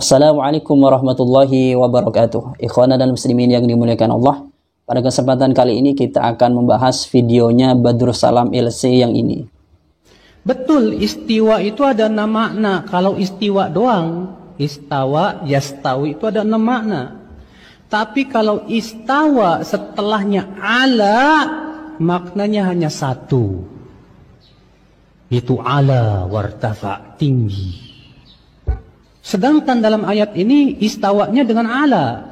Assalamualaikum warahmatullahi wabarakatuh. Ikhwana dan muslimin yang dimuliakan Allah, pada kesempatan kali ini kita akan membahas videonya Badrus Salam LC yang ini. Betul, istiwa itu ada 6 makna. Kalau istiwa doang, istawa, yastawi itu ada 6 makna. Tapi kalau istawa setelahnya ala, maknanya hanya satu. Itu ala wartafa, tinggi. Sedangkan dalam ayat ini istawanya dengan ala.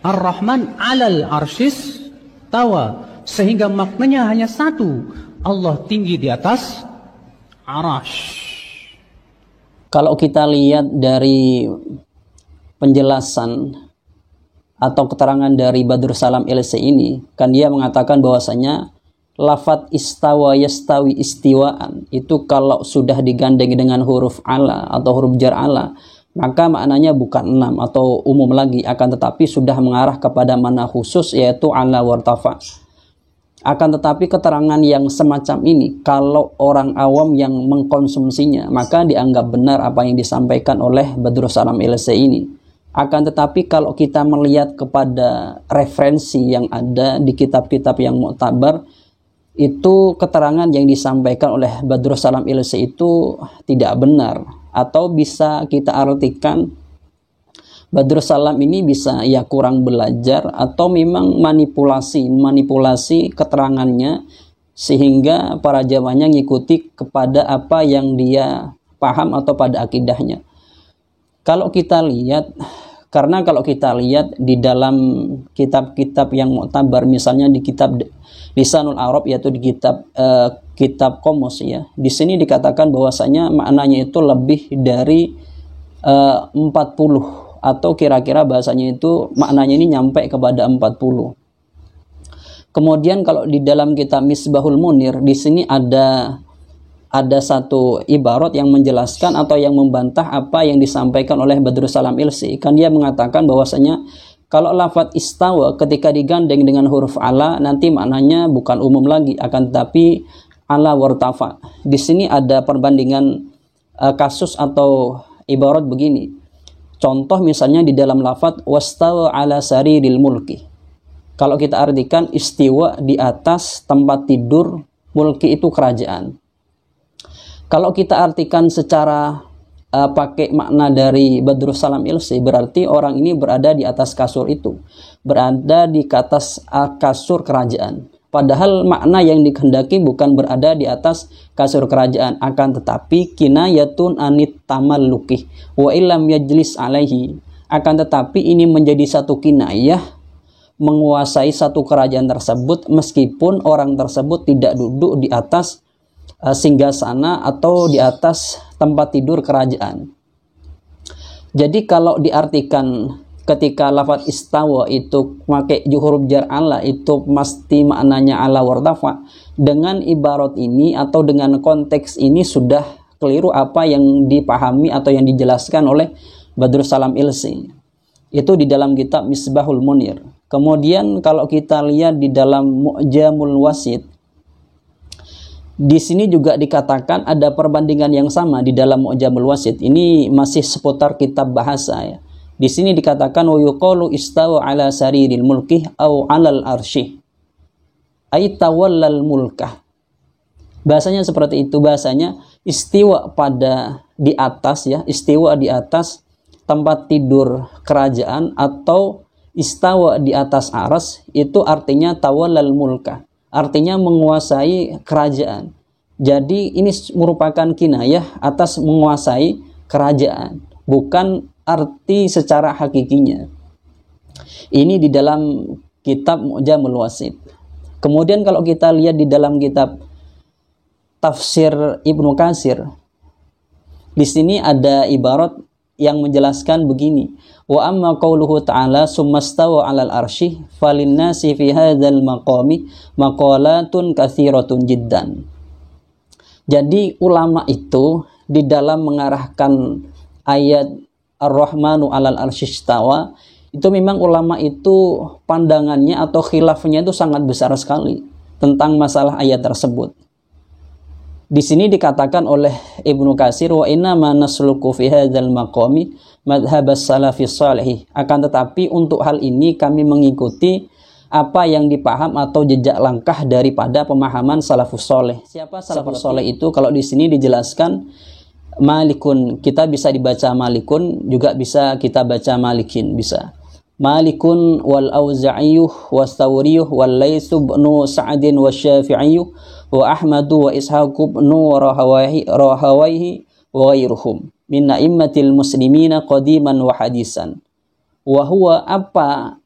Ar-Rahman alal arsyis tawa. Sehingga maknanya hanya satu. Allah tinggi di atas arash. Kalau kita lihat dari penjelasan atau keterangan dari Badrus Salam LC ini, kan dia mengatakan bahwasanya lafadz istawa yastawi istiwaan itu kalau sudah digandeng dengan huruf ala atau huruf jar ala, maka maknanya bukan 6 atau umum lagi, akan tetapi sudah mengarah kepada mana khusus, yaitu ala wartafa. Akan tetapi keterangan yang semacam ini, kalau orang awam yang mengkonsumsinya, maka dianggap benar apa yang disampaikan oleh Badrus Salam LC ini. Akan tetapi kalau kita melihat kepada referensi yang ada di kitab-kitab yang muktabar, itu keterangan yang disampaikan oleh Badrus Salam LC itu tidak benar. Atau bisa kita artikan Badrus Salam ini bisa ya kurang belajar, atau memang manipulasi keterangannya sehingga para jamaahnya ngikuti kepada apa yang dia paham atau pada akidahnya. Kalau kita lihat di dalam kitab-kitab yang muktabar, misalnya di kitab Lisanul Arab, yaitu di kitab Qomus ya. Di sini dikatakan bahwasanya maknanya itu lebih dari 40, atau kira-kira bahasanya itu maknanya ini nyampe kepada 40. Kemudian kalau di dalam kitab Misbahul Munir, di sini ada satu ibarat yang menjelaskan atau yang membantah apa yang disampaikan oleh Badrus Salam LC. Kan dia mengatakan bahwasanya kalau lafadz istawa ketika digandeng dengan huruf ala, nanti maknanya bukan umum lagi, akan tetapi ala wartafa. Di sini ada perbandingan kasus atau ibarat begini. Contoh misalnya di dalam lafadz wastawa ala sariril mulki. Kalau kita artikan istiwa di atas tempat tidur, mulki itu kerajaan. Kalau kita artikan secara pakai makna dari Badrus Salam LC, berarti orang ini berada di atas kasur itu, berada di atas kasur kerajaan. Padahal makna yang dikehendaki bukan berada di atas kasur kerajaan, akan tetapi kinayatun anit tamalluki wa illam yajlis alaihi. Akan tetapi ini menjadi satu kinayah menguasai satu kerajaan tersebut, meskipun orang tersebut tidak duduk di atas singgasana atau di atas tempat tidur kerajaan. Jadi kalau diartikan ketika lafadz istawa itu pakai huruf jar ala, itu pasti maknanya ala wartafa. Dengan ibarat ini atau dengan konteks ini sudah keliru apa yang dipahami atau yang dijelaskan oleh Badrus Salam LC. Itu di dalam kitab Misbahul Munir. Kemudian kalau kita lihat di dalam Mu'jamul Wasit, di sini juga dikatakan ada perbandingan yang sama di dalam Mu'jamul Wasit. Ini masih seputar kitab bahasa ya. Di sini dikatakan wa yuqalu istawa ala sariril mulki au alal arsy. Ay tawallal mulkah. Bahasanya seperti itu, bahasanya istiwa pada di atas ya, istiwa di atas tempat tidur kerajaan atau istawa di atas aras, itu artinya tawallal mulkah. Artinya menguasai kerajaan. Jadi ini merupakan kinayah atas menguasai kerajaan, bukan arti secara hakikinya. Ini di dalam kitab Mu'jamul Wasit. Kemudian kalau kita lihat di dalam kitab Tafsir Ibnu Katsir, di sini ada ibarat yang menjelaskan begini. Wa amma qauluhu ta'ala summastawa 'alal arsy falinnasi fi hadzal maqami maqalatun katsiratun jiddan. Jadi ulama itu di dalam mengarahkan ayat Ar-Rahmanu 'alal arsy istawa, itu memang ulama itu pandangannya atau khilafnya itu sangat besar sekali tentang masalah ayat tersebut. Di sini dikatakan oleh Ibnu Katsir, wa inna ma nasluku fi hadzal maqami madhhabas salafis salih. Akan tetapi untuk hal ini kami mengikuti apa yang dipaham atau jejak langkah daripada pemahaman salafus saleh. Siapa salafus saleh itu? Kalau di sini dijelaskan Malikun, kita bisa dibaca Malikun, juga bisa kita baca Malikin, bisa. Malikun wal Auza'iyyuh was-Tsauriyuh wal Laits bin Sa'din wasy-Syafi'iyyuh wa Ahmadu wa Ishaq bin Rahawayhi wa ghairuhum min a'immatil muslimina qadiman wa hadisan. Wa huwa, apa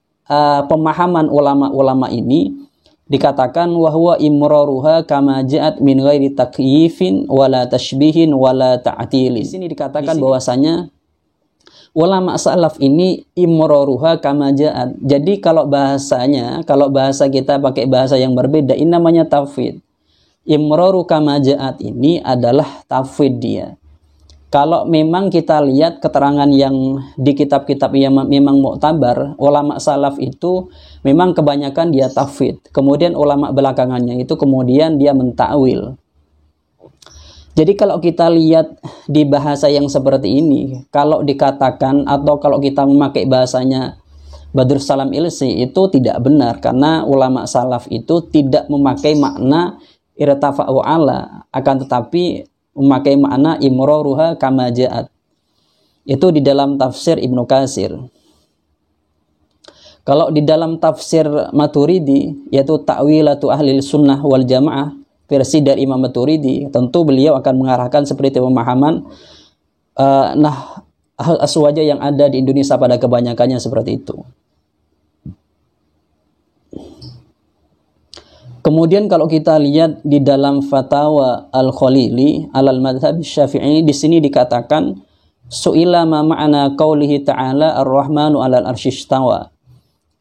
pemahaman ulama-ulama ini dikatakan wahwa imraruha kama ja'at min ghairi takyifin wala tashbihin wala ta'til. Di sini dikatakan bahwasanya ulama salaf ini imraruha kama ja'at. Jadi kalau bahasa kita pakai bahasa yang berbeda, ini namanya tafwid. Imraru kama ja'at ini adalah tafwid dia. Kalau memang kita lihat keterangan yang di kitab-kitab yang memang mu'tabar, ulama salaf itu memang kebanyakan dia tafwid. Kemudian ulama belakangannya itu kemudian dia mentakwil. Jadi kalau kita lihat di bahasa yang seperti ini, kalau dikatakan atau kalau kita memakai bahasanya Badrus Salam Ilsi itu tidak benar, karena ulama salaf itu tidak memakai makna irtafa'u ala, akan tetapi memakai makna imraruha kama ja'at. Itu di dalam tafsir Ibnu Katsir. Kalau di dalam tafsir Maturidi, yaitu Ta'wilatu Ahli Sunnah wal Jamaah, versi dari Imam Maturidi, tentu beliau akan mengarahkan seperti pemahaman aswaja yang ada di Indonesia pada kebanyakannya seperti itu. Kemudian kalau kita lihat di dalam Fatawa Al-Khalili alal madhhab Syafi'i, di sini dikatakan su'ila ma ma'na qaulihi ta'ala ar-rahmanu 'alal arsy istawa.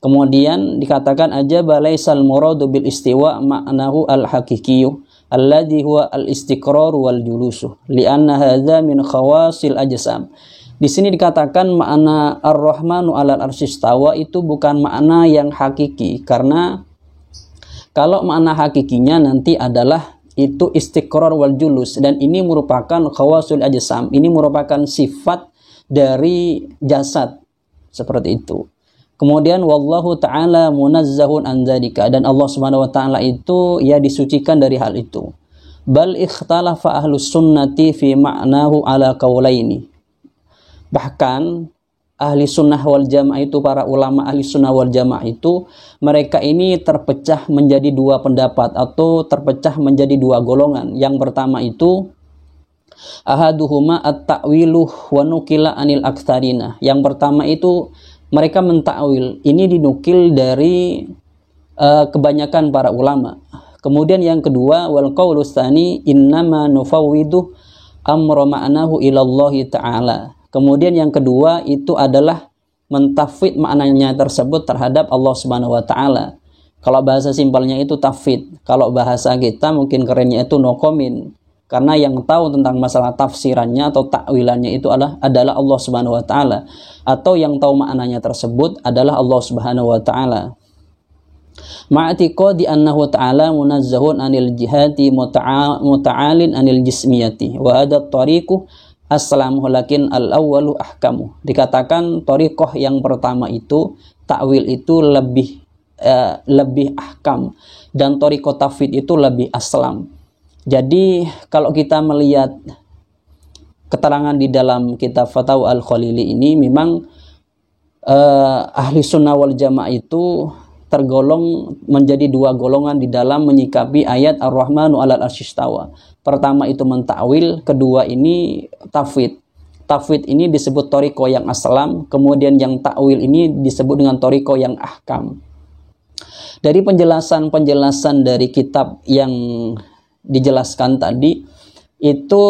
Kemudian dikatakan ajaba laisal muradu bil istiwa ma'nahu al-haqiqiyyu alladhi huwa al-istiqrar wal julusu li'anna hadza min khawasil ajsam. Di sini dikatakan makna ar-rahmanu 'alal arsy istawa itu bukan makna yang hakiki, karena kalau makna hakikinya nanti adalah itu istiqrar wal julus, dan ini merupakan khawasul ajsam, ini merupakan sifat dari jasad seperti itu. Kemudian wallahu ta'ala munazzahun an dzalika, dan Allah Subhanahu wa taala itu ya disucikan dari hal itu. Bal ikhtalafa ahlus sunnati fi ma'nahu ala qaulaini. Bahkan ahli sunnah wal jamaah itu, para ulama ahli sunnah wal jamaah itu, mereka ini terpecah menjadi dua pendapat atau terpecah menjadi dua golongan. Yang pertama itu ahaduhuma at-ta'wilu wa nukila anil aktsarina. Yang pertama itu mereka mentakwil, ini dinukil dari kebanyakan para ulama. Kemudian yang kedua wal qaulus tsani innama nufawwidu amra ma'nahu ila Allah taala. Kemudian yang kedua itu adalah mentafwid maknanya tersebut terhadap Allah Subhanahu wa taala. Kalau bahasa simpelnya itu tafwid. Kalau bahasa kita mungkin kerennya itu no comment. Karena yang tahu tentang masalah tafsirannya atau takwilannya itu adalah Allah Subhanahu wa taala, atau yang tahu maknanya tersebut adalah Allah Subhanahu wa taala. Ma'atiqadi annahu ta'ala munazzahun anil jihati muta'alin anil jismiyati wa adat tariqu as-salamu lakin al-awwalu ahkamu. Dikatakan tariqah yang pertama itu, takwil itu lebih ahkam, dan tariqah tafwid itu lebih aslam. Jadi kalau kita melihat keterangan di dalam kitab Fatawa Al-Khalili ini, memang ahli sunnah wal jamaah itu tergolong menjadi dua golongan di dalam menyikapi ayat Ar-Rahmanu 'alal arsy istawa. Pertama itu mentakwil, kedua ini tafwid. Tafwid ini disebut thariqah yang aslam, kemudian yang takwil ini disebut dengan thariqah yang ahkam. Dari penjelasan-penjelasan dari kitab yang dijelaskan tadi itu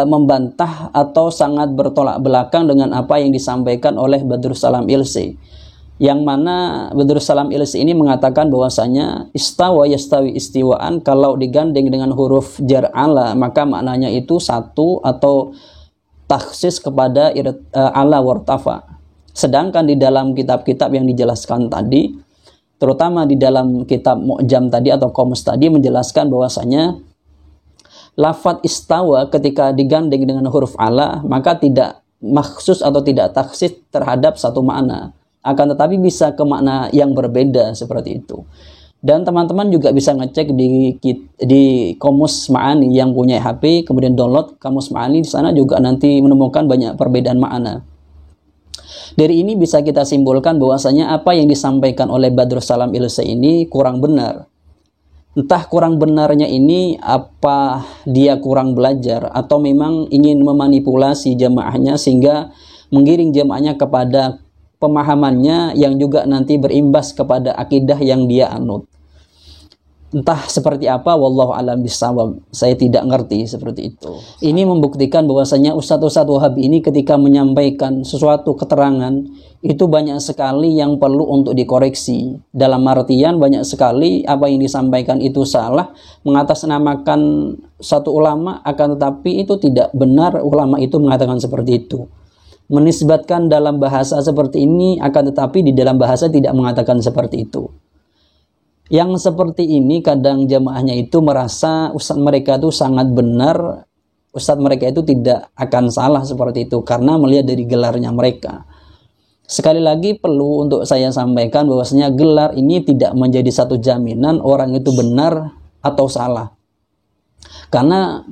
membantah atau sangat bertolak belakang dengan apa yang disampaikan oleh Badrus Salam Ilsi, yang mana Badrus Salam Ilsi ini mengatakan bahwasanya istawa yastawi istiwaan kalau digandeng dengan huruf jar ala maka maknanya itu satu atau takhsis kepada ala wartafa. Sedangkan di dalam kitab-kitab yang dijelaskan tadi, terutama di dalam kitab Mu'jam tadi atau Qamus tadi, menjelaskan bahwasanya lafadz istawa ketika digandeng dengan huruf ala, maka tidak maksus atau tidak taksis terhadap satu makna, akan tetapi bisa ke makna yang berbeda seperti itu. Dan teman-teman juga bisa ngecek di Kamus Ma'ani yang punya HP, kemudian download Kamus Ma'ani, di sana juga nanti menemukan banyak perbedaan makna. Dari ini bisa kita simpulkan bahwasanya apa yang disampaikan oleh Badrussalam Ilse ini kurang benar. Entah kurang benarnya ini apa dia kurang belajar atau memang ingin memanipulasi jamaahnya sehingga menggiring jamaahnya kepada pemahamannya yang juga nanti berimbas kepada akidah yang dia anut. Entah seperti apa, wallahu alam bisawab. Saya tidak ngerti seperti itu. Ini membuktikan bahwasanya Ustadz Wahabi ini ketika menyampaikan sesuatu keterangan itu banyak sekali yang perlu untuk dikoreksi. Dalam artian banyak sekali apa yang disampaikan itu salah, mengatasnamakan satu ulama, akan tetapi itu tidak benar ulama itu mengatakan seperti itu. Menisbatkan dalam bahasa seperti ini, akan tetapi di dalam bahasa tidak mengatakan seperti itu. Yang seperti ini kadang jamaahnya itu merasa ustadz mereka itu sangat benar, ustadz mereka itu tidak akan salah seperti itu karena melihat dari gelarnya mereka. Sekali lagi perlu untuk saya sampaikan bahwasanya gelar ini tidak menjadi satu jaminan orang itu benar atau salah. Karena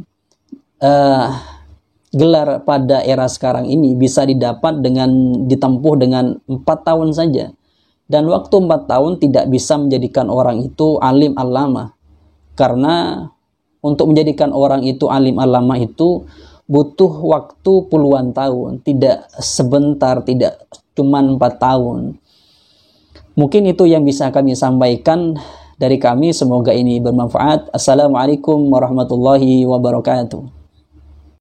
gelar pada era sekarang ini bisa didapat dengan ditempuh dengan 4 tahun saja. Dan waktu 4 tahun tidak bisa menjadikan orang itu alim alama. Karena untuk menjadikan orang itu alim alama itu butuh waktu puluhan tahun. Tidak sebentar, tidak cuma 4 tahun. Mungkin itu yang bisa kami sampaikan dari kami. Semoga ini bermanfaat. Assalamualaikum warahmatullahi wabarakatuh.